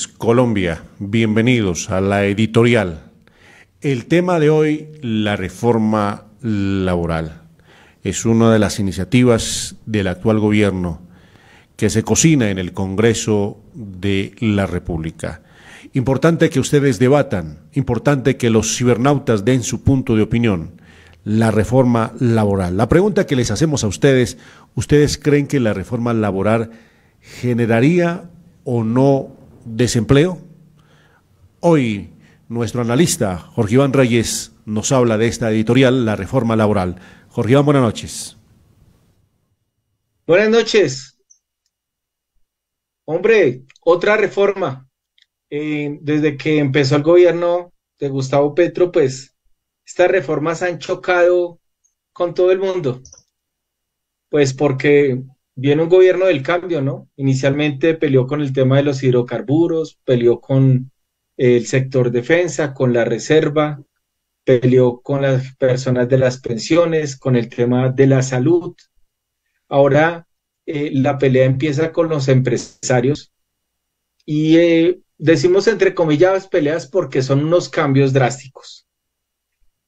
Colombia, bienvenidos a la editorial. El tema de hoy, la reforma laboral. Es una de las iniciativas del actual gobierno que se cocina en el Congreso de la República. Importante que ustedes debatan, importante que los cibernautas den su punto de opinión. La reforma laboral. La pregunta que les hacemos a ustedes, ¿ustedes creen que la reforma laboral generaría o no desempleo? Hoy nuestro analista Jorge Iván Reyes nos habla de esta editorial, la reforma laboral. Jorge Iván, buenas noches. Buenas noches. Hombre, otra reforma. Desde que empezó el gobierno de Gustavo Petro, pues estas reformas han chocado con todo el mundo. Pues porque viene un gobierno del cambio, ¿no? Inicialmente peleó con el tema de los hidrocarburos, peleó con el sector defensa, con la reserva, peleó con las personas de las pensiones, con el tema de la salud. Ahora la pelea empieza con los empresarios y decimos entre comillas peleas porque son unos cambios drásticos.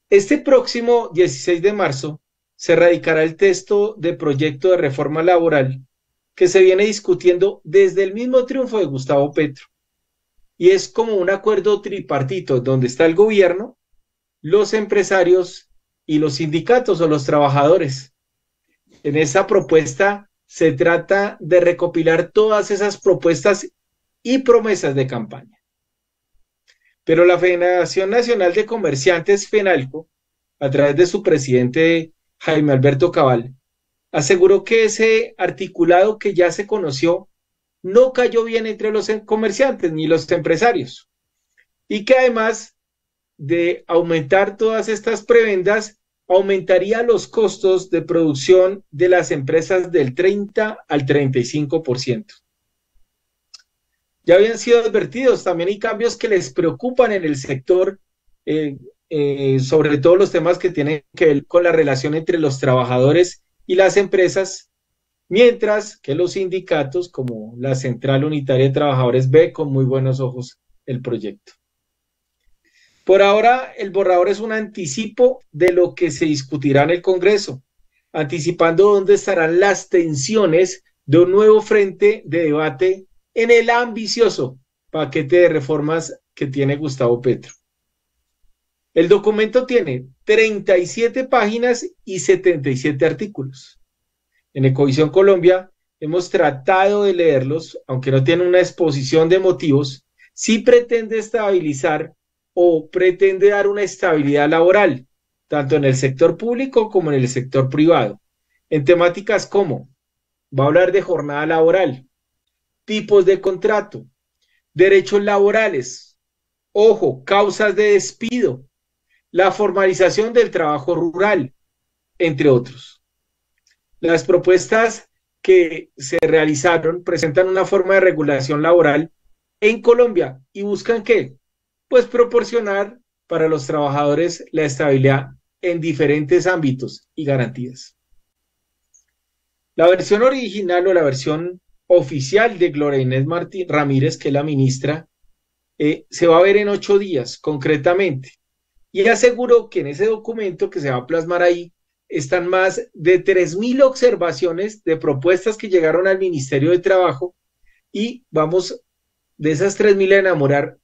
Este próximo 16 de marzo se radicará el texto de proyecto de reforma laboral que se viene discutiendo desde el mismo triunfo de Gustavo Petro. Y es como un acuerdo tripartito donde está el gobierno, los empresarios y los sindicatos o los trabajadores. En esa propuesta se trata de recopilar todas esas propuestas y promesas de campaña. Pero la Federación Nacional de Comerciantes, FENALCO, a través de su presidente Jaime Alberto Cabal, aseguró que ese articulado que ya se conoció no cayó bien entre los comerciantes ni los empresarios y que además de aumentar todas estas prebendas, aumentaría los costos de producción de las empresas del 30 al 35%. Ya habían sido advertidos, también hay cambios que les preocupan en el sector, sobre todo los temas que tienen que ver con la relación entre los trabajadores y las empresas, mientras que los sindicatos, como la Central Unitaria de Trabajadores, ve con muy buenos ojos el proyecto. Por ahora, el borrador es un anticipo de lo que se discutirá en el Congreso, anticipando dónde estarán las tensiones de un nuevo frente de debate en el ambicioso paquete de reformas que tiene Gustavo Petro. El documento tiene 37 páginas y 77 artículos. En Ecovisión Colombia hemos tratado de leerlos, aunque no tiene una exposición de motivos, sí pretende estabilizar o pretende dar una estabilidad laboral, tanto en el sector público como en el sector privado, en temáticas como, va a hablar de jornada laboral, tipos de contrato, derechos laborales, ojo, causas de despido, la formalización del trabajo rural, entre otros. Las propuestas que se realizaron presentan una forma de regulación laboral en Colombia y buscan ¿qué? Pues proporcionar para los trabajadores la estabilidad en diferentes ámbitos y garantías. La versión original o la versión oficial de Gloria Inés Ramírez, que es la ministra, se va a ver en 8 días concretamente. Y aseguró que en ese documento que se va a plasmar ahí están más de 3.000 observaciones de propuestas que llegaron al Ministerio de Trabajo y vamos de esas 3.000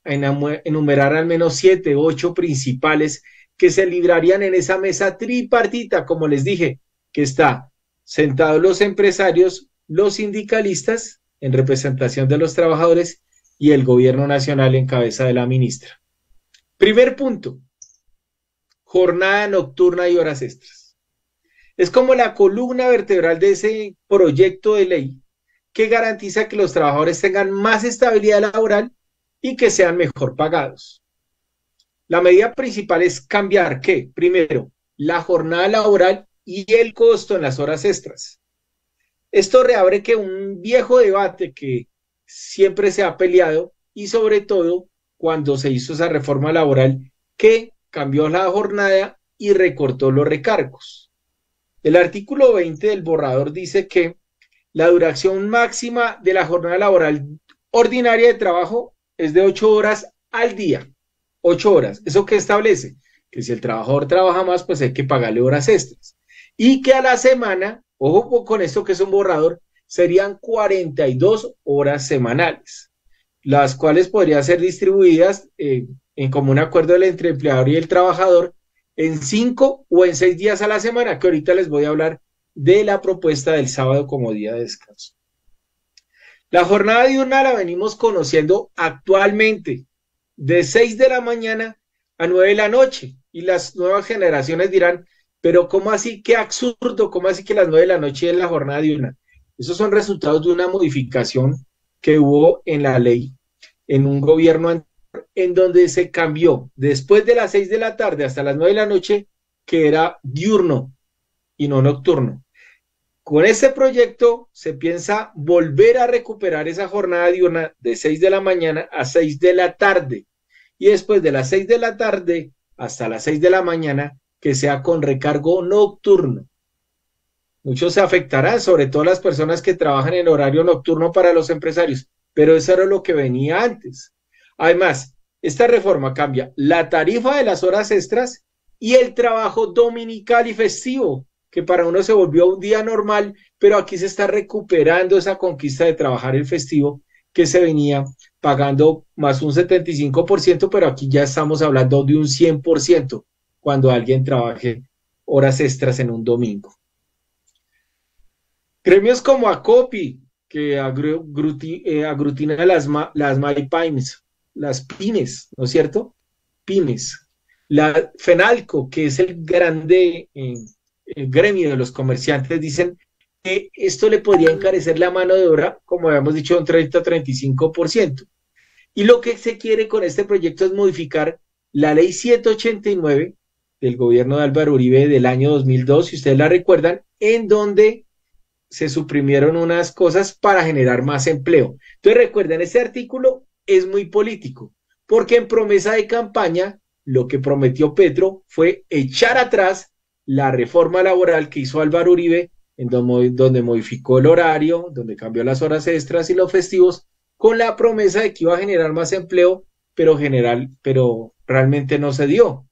a enumerar al menos 7, 8 principales que se librarían en esa mesa tripartita, como les dije, que está sentados los empresarios, los sindicalistas en representación de los trabajadores y el gobierno nacional en cabeza de la ministra. Primer punto, jornada nocturna y horas extras. Es como la columna vertebral de ese proyecto de ley que garantiza que los trabajadores tengan más estabilidad laboral y que sean mejor pagados. La medida principal es cambiar, ¿qué? Primero, la jornada laboral y el costo en las horas extras. Esto reabre que un viejo debate que siempre se ha peleado y sobre todo cuando se hizo esa reforma laboral que cambió la jornada y recortó los recargos. El artículo 20 del borrador dice que la duración máxima de la jornada laboral ordinaria de trabajo es de 8 horas al día. 8 horas. ¿Eso qué establece? Que si el trabajador trabaja más, pues hay que pagarle horas extras. Y que a la semana, ojo con esto que es un borrador, serían 42 horas semanales, las cuales podrían ser distribuidas en común acuerdo entre el empleador y el trabajador en 5 o en 6 días a la semana, que ahorita les voy a hablar de la propuesta del sábado como día de descanso. La jornada diurna la venimos conociendo actualmente de 6 de la mañana a 9 de la noche, y las nuevas generaciones dirán, pero ¿cómo así? Qué absurdo, ¿cómo así que las 9 de la noche es la jornada diurna? Esos son resultados de una modificación que hubo en la ley en un gobierno anterior, en donde se cambió después de las 6 de la tarde hasta las 9 de la noche, que era diurno y no nocturno. Con este proyecto se piensa volver a recuperar esa jornada diurna de 6 de la mañana a 6 de la tarde, y después de las 6 de la tarde hasta las 6 de la mañana que sea con recargo nocturno. Muchos se afectarán, sobre todo las personas que trabajan en horario nocturno para los empresarios, pero eso era lo que venía antes. Además, esta reforma cambia la tarifa de las horas extras y el trabajo dominical y festivo, que para uno se volvió un día normal, pero aquí se está recuperando esa conquista de trabajar el festivo que se venía pagando más un 75%, pero aquí ya estamos hablando de un 100% cuando alguien trabaje horas extras en un domingo. Gremios como ACOPI, que aglutina las MyPymes, las pymes, ¿no es cierto? Pymes. La FENALCO, que es el grande gremio de los comerciantes, dicen que esto le podría encarecer la mano de obra, como habíamos dicho, un 30-35%. Y lo que se quiere con este proyecto es modificar la ley 789 del gobierno de Álvaro Uribe del año 2002, si ustedes la recuerdan, en donde se suprimieron unas cosas para generar más empleo. Entonces recuerden, este artículo es muy político, porque en promesa de campaña, lo que prometió Petro fue echar atrás la reforma laboral que hizo Álvaro Uribe, en donde modificó el horario, donde cambió las horas extras y los festivos, con la promesa de que iba a generar más empleo, pero realmente no se dio.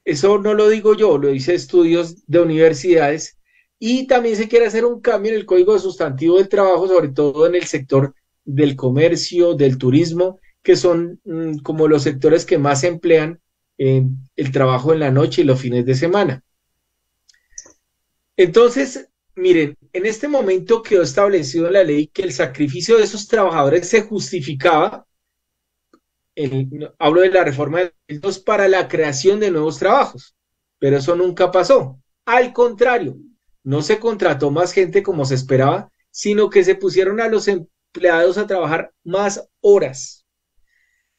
Eso no lo digo yo, lo dice estudios de universidades. Y también se quiere hacer un cambio en el Código de Sustantivo del Trabajo, sobre todo en el sector del comercio, del turismo, que son como los sectores que más emplean el trabajo en la noche y los fines de semana. Entonces, miren, en este momento quedó establecido en la ley que el sacrificio de esos trabajadores se justificaba, hablo de la reforma de 2002, para la creación de nuevos trabajos, pero eso nunca pasó. Al contrario, no se contrató más gente como se esperaba, sino que se pusieron a los empleados a trabajar más horas.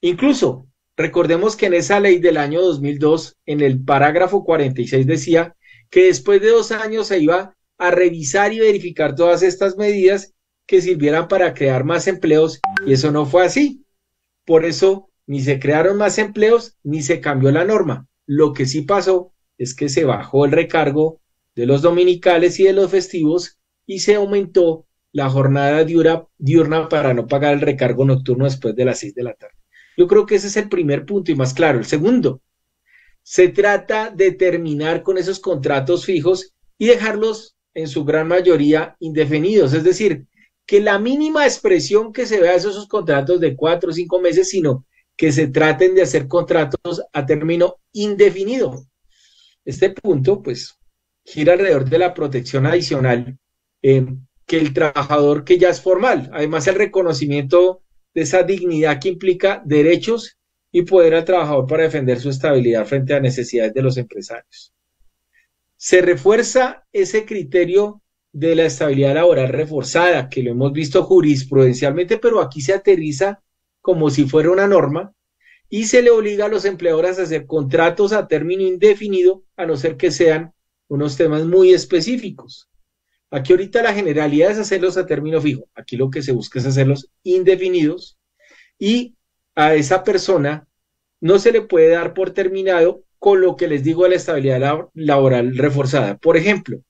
Incluso, recordemos que en esa ley del año 2002, en el parágrafo 46 decía que después de 2 años se iba a revisar y verificar todas estas medidas que sirvieran para crear más empleos, y eso no fue así. Por eso, ni se crearon más empleos, ni se cambió la norma. Lo que sí pasó es que se bajó el recargo de los dominicales y de los festivos, y se aumentó la jornada diurna para no pagar el recargo nocturno después de las 6 de la tarde. Yo creo que ese es el primer punto y más claro. El segundo, se trata de terminar con esos contratos fijos y dejarlos en su gran mayoría indefinidos, es decir, que la mínima expresión que se vea esos contratos de 4 o 5 meses, sino que se traten de hacer contratos a término indefinido. Este punto, pues, gira alrededor de la protección adicional que el trabajador que ya es formal, además el reconocimiento de esa dignidad que implica derechos y poder al trabajador para defender su estabilidad frente a necesidades de los empresarios. Se refuerza ese criterio de la estabilidad laboral reforzada, que lo hemos visto jurisprudencialmente, pero aquí se aterriza como si fuera una norma, y se le obliga a los empleadores a hacer contratos a término indefinido, a no ser que sean unos temas muy específicos. Aquí ahorita la generalidad es hacerlos a término fijo. Aquí lo que se busca es hacerlos indefinidos, y a esa persona no se le puede dar por terminado con lo que les digo de la estabilidad laboral reforzada. Por ejemplo,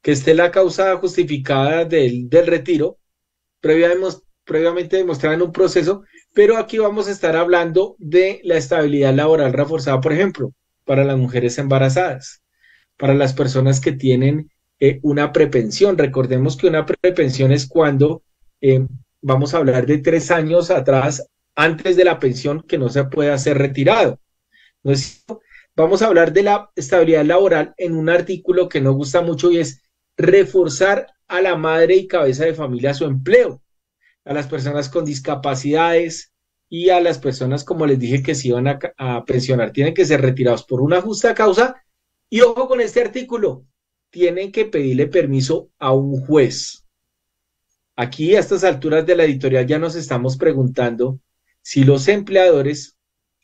que esté la causa justificada del retiro previamente demostrada en un proceso, pero aquí vamos a estar hablando de la estabilidad laboral reforzada, por ejemplo, para las mujeres embarazadas, para las personas que tienen una prepensión. Recordemos que una prepensión es cuando vamos a hablar de 3 años atrás, antes de la pensión, que no se puede hacer retirado. ¿No es cierto? Vamos a hablar de la estabilidad laboral en un artículo que nos gusta mucho y es reforzar a la madre y cabeza de familia su empleo, a las personas con discapacidades y a las personas, como les dije, que se iban a pensionar, tienen que ser retirados por una justa causa. Y ojo con este artículo, tienen que pedirle permiso a un juez. Aquí, a estas alturas de la editorial, ya nos estamos preguntando si los empleadores,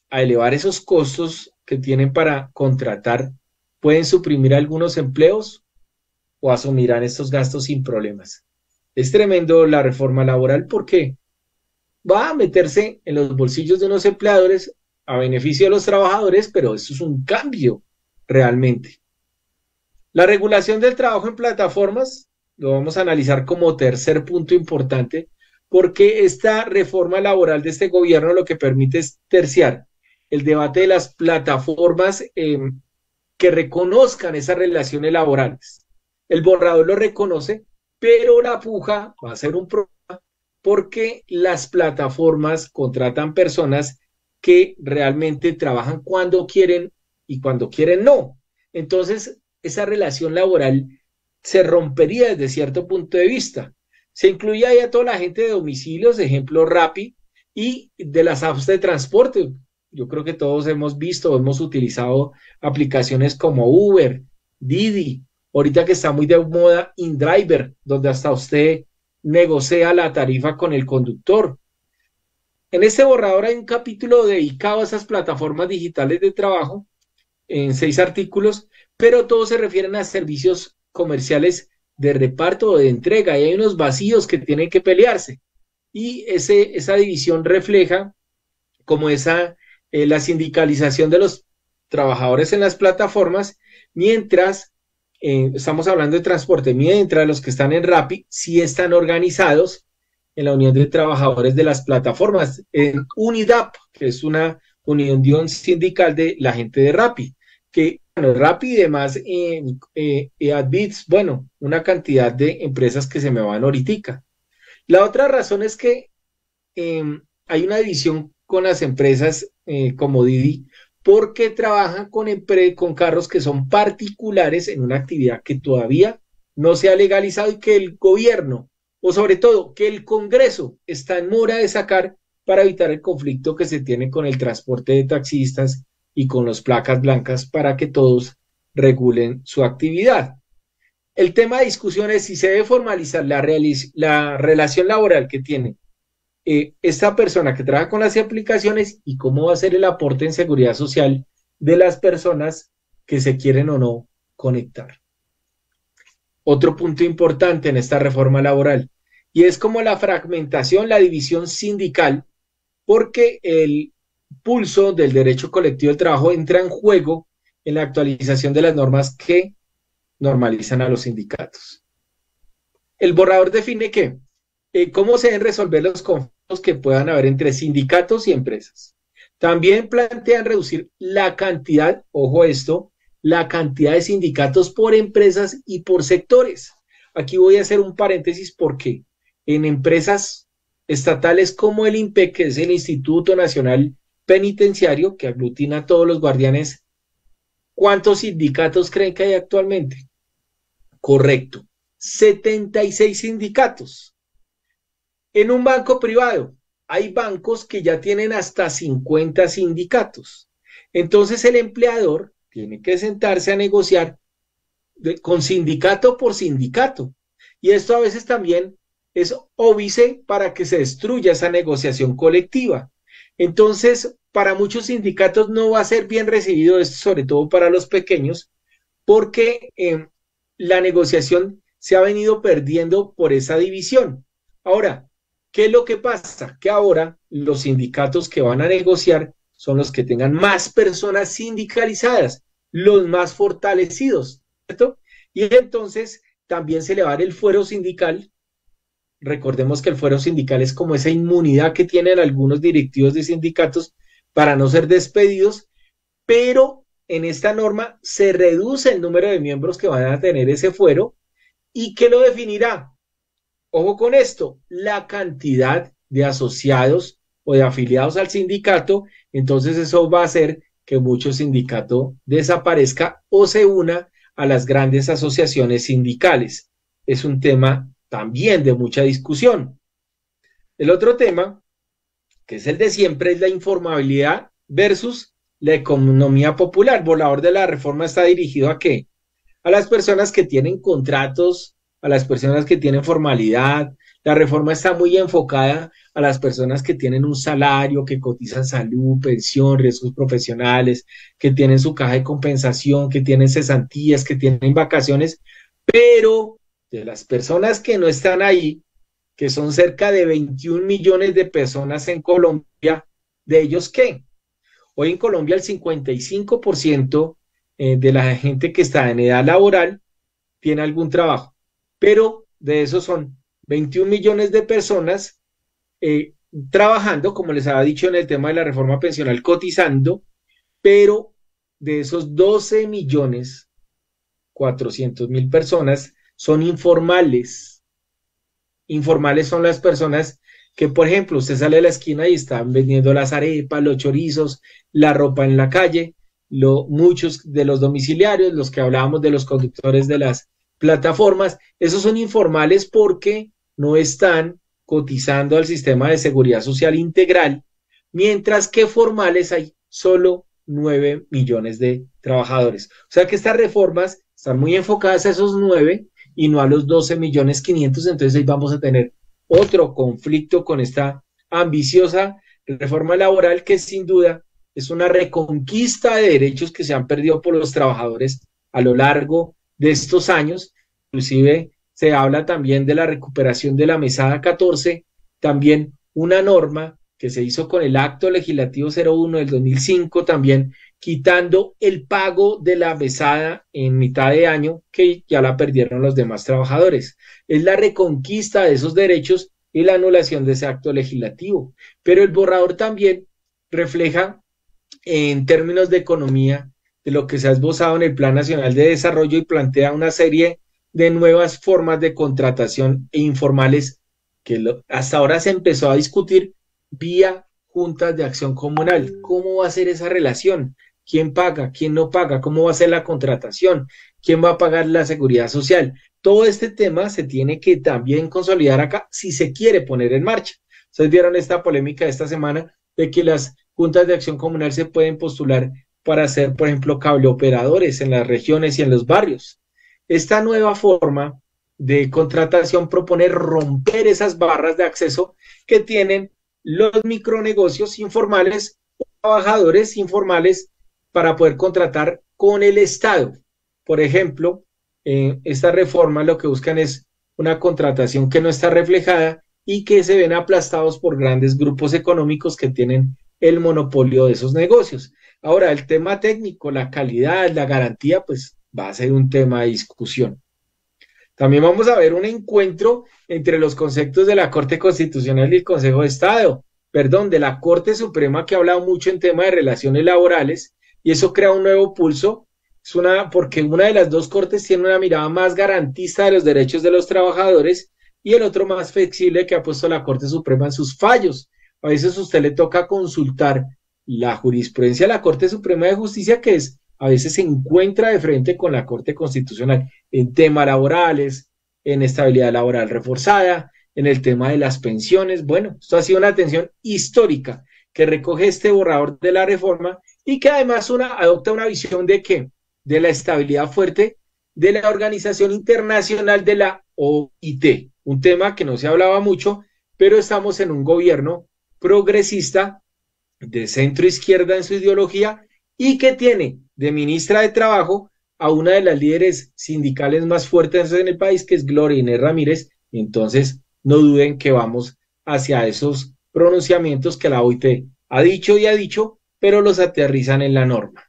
a elevar esos costos que tienen para contratar, pueden suprimir algunos empleos o asumirán estos gastos sin problemas. Es tremendo la reforma laboral porque va a meterse en los bolsillos de unos empleadores a beneficio de los trabajadores, pero eso es un cambio realmente. La regulación del trabajo en plataformas lo vamos a analizar como tercer punto importante, porque esta reforma laboral de este gobierno lo que permite es terciar el debate de las plataformas que reconozcan esas relaciones laborales. El borrador lo reconoce, pero la puja va a ser un problema porque las plataformas contratan personas que realmente trabajan cuando quieren y cuando quieren no. Entonces, esa relación laboral se rompería desde cierto punto de vista. Se incluye ahí a toda la gente de domicilios, ejemplo Rappi, y de las apps de transporte. Yo creo que todos hemos visto, hemos utilizado aplicaciones como Uber, Didi, ahorita que está muy de moda InDriver, donde hasta usted negocia la tarifa con el conductor. En este borrador hay un capítulo dedicado a esas plataformas digitales de trabajo, en 6 artículos, pero todos se refieren a servicios comerciales de reparto o de entrega, y hay unos vacíos que tienen que pelearse. Y esa división refleja como la sindicalización de los trabajadores en las plataformas, mientras estamos hablando de transporte, mientras los que están en Rappi sí están organizados en la Unión de Trabajadores de las Plataformas, en UNIDAP, que es una unión sindical de la gente de Rappi, que bueno, Rappi y demás, Adbits, bueno, una cantidad de empresas que se me van ahorita. La otra razón es que hay una división con las empresas como Didi, porque trabajan con carros que son particulares en una actividad que todavía no se ha legalizado y que el gobierno, o sobre todo que el Congreso, está en mora de sacar para evitar el conflicto que se tiene con el transporte de taxistas y con las placas blancas para que todos regulen su actividad. El tema de discusión es si se debe formalizar la relación laboral que tiene esta persona que trabaja con las aplicaciones y cómo va a ser el aporte en seguridad social de las personas que se quieren o no conectar. Otro punto importante en esta reforma laboral, y es como la fragmentación, la división sindical, porque el pulso del derecho colectivo del trabajo entra en juego en la actualización de las normas que normalizan a los sindicatos. El borrador define que cómo se deben resolver los conflictos que puedan haber entre sindicatos y empresas. También plantean reducir la cantidad, ojo esto, la cantidad de sindicatos por empresas y por sectores. Aquí voy a hacer un paréntesis porque en empresas estatales como el INPEC, que es el Instituto Nacional Penitenciario, que aglutina a todos los guardianes, ¿cuántos sindicatos creen que hay actualmente? Correcto, 76 sindicatos. En un banco privado, hay bancos que ya tienen hasta 50 sindicatos. Entonces el empleador tiene que sentarse a negociar con sindicato por sindicato. Y esto a veces también es óbice para que se destruya esa negociación colectiva. Entonces, para muchos sindicatos no va a ser bien recibido esto, sobre todo para los pequeños, porque la negociación se ha venido perdiendo por esa división. Ahora, ¿qué es lo que pasa? Que ahora los sindicatos que van a negociar son los que tengan más personas sindicalizadas, los más fortalecidos, ¿cierto? Y entonces también se le va a dar el fuero sindical recordemos que el fuero sindical es como esa inmunidad que tienen algunos directivos de sindicatos para no ser despedidos, pero en esta norma se reduce el número de miembros que van a tener ese fuero y que lo definirá. Ojo con esto, la cantidad de asociados o de afiliados al sindicato, entonces eso va a hacer que mucho sindicato desaparezca o se una a las grandes asociaciones sindicales. Es un tema también de mucha discusión. El otro tema, que es el de siempre, es la informabilidad versus la economía popular. El borrador de la reforma está dirigido ¿a qué? A las personas que tienen contratos, a las personas que tienen formalidad. La reforma está muy enfocada a las personas que tienen un salario, que cotizan salud, pensión, riesgos profesionales, que tienen su caja de compensación, que tienen cesantías, que tienen vacaciones, pero de las personas que no están ahí, que son cerca de 21 millones de personas en Colombia, ¿de ellos qué? Hoy en Colombia el 55% de la gente que está en edad laboral tiene algún trabajo, pero de esos son 21 millones de personas trabajando, como les había dicho en el tema de la reforma pensional, cotizando, pero de esos 12 millones 400.000 personas son informales. Informales son las personas que, por ejemplo, usted sale de la esquina y están vendiendo las arepas, los chorizos, la ropa en la calle, muchos de los domiciliarios, los que hablábamos de los conductores de las plataformas, esos son informales porque no están cotizando al sistema de seguridad social integral, mientras que formales hay solo 9 millones de trabajadores. O sea que estas reformas están muy enfocadas a esos 9 y no a los 12 millones 500, entonces ahí vamos a tener otro conflicto con esta ambiciosa reforma laboral que sin duda es una reconquista de derechos que se han perdido por los trabajadores a lo largo de estos años. Inclusive se habla también de la recuperación de la mesada 14, también una norma que se hizo con el acto legislativo 01 del 2005, también quitando el pago de la mesada en mitad de año que ya la perdieron los demás trabajadores. Es la reconquista de esos derechos y la anulación de ese acto legislativo. Pero el borrador también refleja en términos de economía de lo que se ha esbozado en el Plan Nacional de Desarrollo y plantea una serie de nuevas formas de contratación e informales que hasta ahora se empezó a discutir vía juntas de acción comunal. ¿Cómo va a ser esa relación? ¿Quién paga? ¿Quién no paga? ¿Cómo va a ser la contratación? ¿Quién va a pagar la seguridad social? Todo este tema se tiene que también consolidar acá si se quiere poner en marcha. Ustedes vieron esta polémica de esta semana de que las juntas de acción comunal se pueden postular para ser, por ejemplo, cableoperadores en las regiones y en los barrios. Esta nueva forma de contratación propone romper esas barras de acceso que tienen los micronegocios informales, trabajadores informales, para poder contratar con el Estado. Por ejemplo, esta reforma lo que buscan es una contratación que no está reflejada y que se ven aplastados por grandes grupos económicos que tienen el monopolio de esos negocios. Ahora, el tema técnico, la calidad, la garantía, pues va a ser un tema de discusión. También vamos a ver un encuentro entre los conceptos de la Corte Constitucional y el Consejo de Estado, de la Corte Suprema, que ha hablado mucho en tema de relaciones laborales, y eso crea un nuevo pulso, porque una de las dos cortes tiene una mirada más garantista de los derechos de los trabajadores y el otro más flexible que ha puesto la Corte Suprema en sus fallos. A veces a usted le toca consultar la jurisprudencia de la Corte Suprema de Justicia, que a veces se encuentra de frente con la Corte Constitucional en temas laborales, en estabilidad laboral reforzada, en el tema de las pensiones. Bueno, esto ha sido una atención histórica que recoge este borrador de la reforma y que además adopta una visión de ¿qué? De la estabilidad fuerte de la Organización Internacional de la OIT, un tema que no se hablaba mucho, pero estamos en un gobierno progresista de centro izquierda en su ideología y que tiene de ministra de Trabajo a una de las líderes sindicales más fuertes en el país, que es Gloria Inés Ramírez. Entonces, no duden que vamos hacia esos pronunciamientos que la OIT ha dicho, pero los aterrizan en la norma.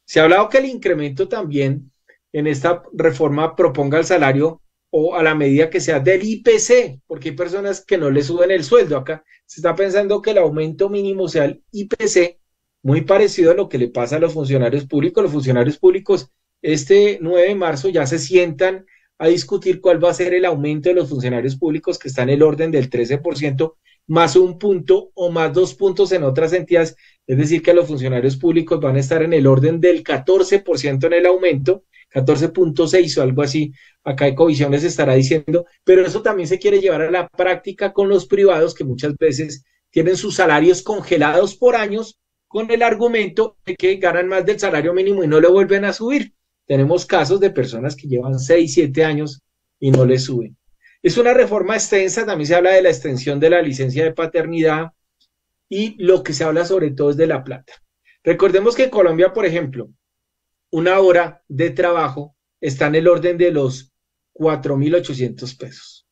Se ha hablado que el incremento también en esta reforma proponga el salario o a la medida que sea del IPC, porque hay personas que no le suben el sueldo. Acá se está pensando que el aumento mínimo sea el IPC, muy parecido a lo que le pasa a los funcionarios públicos. Los funcionarios públicos este 9 de marzo ya se sientan a discutir cuál va a ser el aumento de los funcionarios públicos, que está en el orden del 13%, más un punto o más 2 puntos en otras entidades, es decir, que los funcionarios públicos van a estar en el orden del 14% en el aumento, 14.6 o algo así, acá Ecovisión les estará diciendo, pero eso también se quiere llevar a la práctica con los privados, que muchas veces tienen sus salarios congelados por años, con el argumento de que ganan más del salario mínimo y no le vuelven a subir. Tenemos casos de personas que llevan 6, 7 años y no le suben. Es una reforma extensa, también se habla de la extensión de la licencia de paternidad y lo que se habla sobre todo es de la plata. Recordemos que en Colombia, por ejemplo, una hora de trabajo está en el orden de los 4.800 pesos.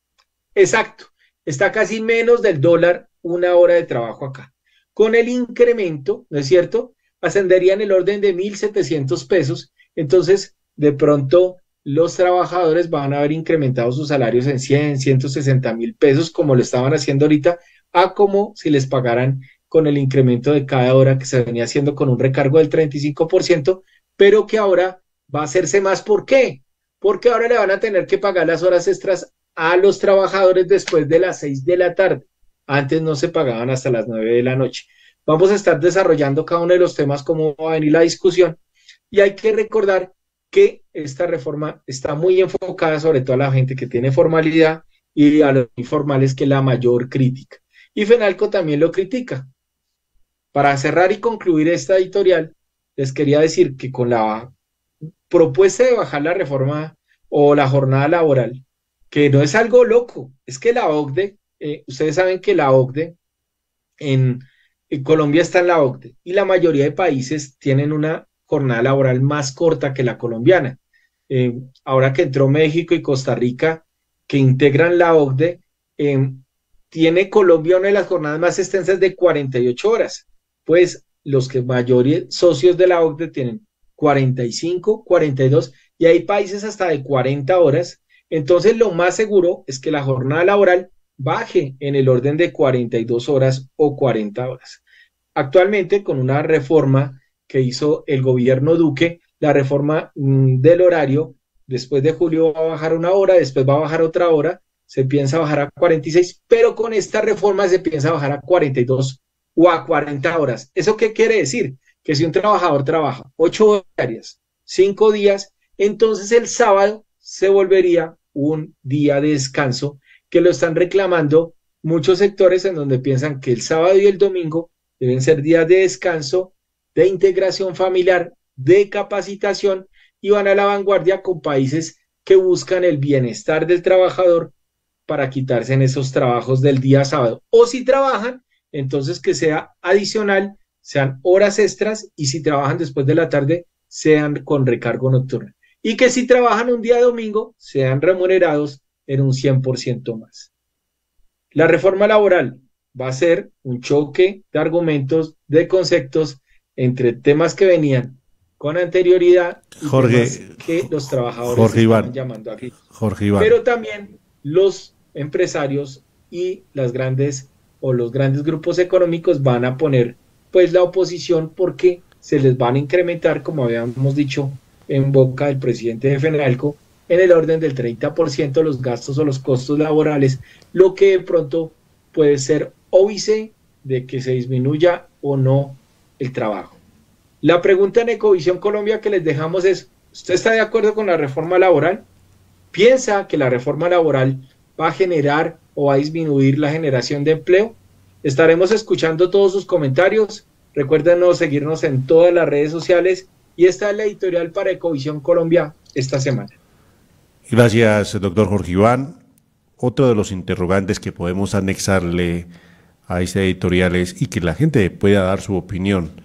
Exacto, está casi menos del dólar una hora de trabajo acá. Con el incremento, ¿no es cierto?, ascendería en el orden de 1.700 pesos. Entonces, de pronto, los trabajadores van a haber incrementado sus salarios en 100, 160.000 pesos, como lo estaban haciendo ahorita, a como si les pagaran con el incremento de cada hora que se venía haciendo con un recargo del 35%, pero que ahora va a hacerse más. ¿Por qué? Porque ahora le van a tener que pagar las horas extras a los trabajadores después de las 6 de la tarde. Antes no se pagaban hasta las 9 de la noche. Vamos a estar desarrollando cada uno de los temas, cómo va a venir la discusión, y hay que recordar que esta reforma está muy enfocada sobre todo a la gente que tiene formalidad y a los informales, que es la mayor crítica. Y FENALCO también lo critica. Para cerrar y concluir esta editorial, les quería decir que con la propuesta de bajar la reforma o la jornada laboral, que no es algo loco, es que la OCDE, ustedes saben que la OCDE, en Colombia está en la OCDE, y la mayoría de países tienen una jornada laboral más corta que la colombiana. Ahora que entró México y Costa Rica, que integran la OCDE, tiene Colombia una de las jornadas más extensas de 48 horas, pues los que mayores socios de la OCDE tienen 45, 42, y hay países hasta de 40 horas. Entonces lo más seguro es que la jornada laboral baje en el orden de 42 horas o 40 horas. Actualmente, con una reforma que hizo el gobierno Duque, la reforma del horario, después de julio va a bajar una hora, después va a bajar otra hora, se piensa bajar a 46, pero con esta reforma se piensa bajar a 42 o a 40 horas. ¿Eso qué quiere decir? Que si un trabajador trabaja 8 horas diarias, 5 días, entonces el sábado se volvería un día de descanso, que lo están reclamando muchos sectores, en donde piensan que el sábado y el domingo deben ser días de descanso, de integración familiar, de capacitación, y van a la vanguardia con países que buscan el bienestar del trabajador para quitarse en esos trabajos del día sábado. O si trabajan, entonces que sea adicional, sean horas extras, y si trabajan después de la tarde, sean con recargo nocturno. Y que si trabajan un día domingo, sean remunerados en un 100% más. La reforma laboral va a ser un choque de argumentos, de conceptos, entre temas que venían con anterioridad y temas que los trabajadores estaban llamando aquí. Jorge Iván. Pero también los empresarios y las grandes o los grandes grupos económicos van a poner pues la oposición, porque se les van a incrementar, como habíamos dicho en boca del presidente de FENALCO, en el orden del 30% los gastos o los costos laborales, lo que de pronto puede ser óbice de que se disminuya o no el trabajo. La pregunta en Ecovisión Colombia que les dejamos es: ¿usted está de acuerdo con la reforma laboral? ¿Piensa que la reforma laboral va a generar o va a disminuir la generación de empleo? Estaremos escuchando todos sus comentarios. Recuerden seguirnos en todas las redes sociales, y esta es la editorial para Ecovisión Colombia esta semana. Gracias, doctor Jorge Iván. Otro de los interrogantes que podemos anexarle a este editorial es, y que la gente pueda dar su opinión,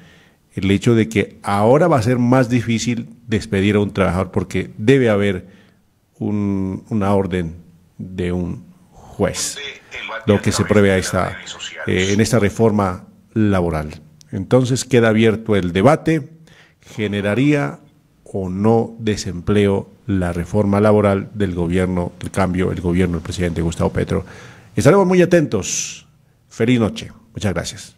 el hecho de que ahora va a ser más difícil despedir a un trabajador porque debe haber una orden de un juez, lo que se prevé en esta reforma laboral. Entonces queda abierto el debate: ¿generaría o no desempleo la reforma laboral del gobierno, del cambio, el gobierno del presidente Gustavo Petro. Estaremos muy atentos. Feliz noche. Muchas gracias.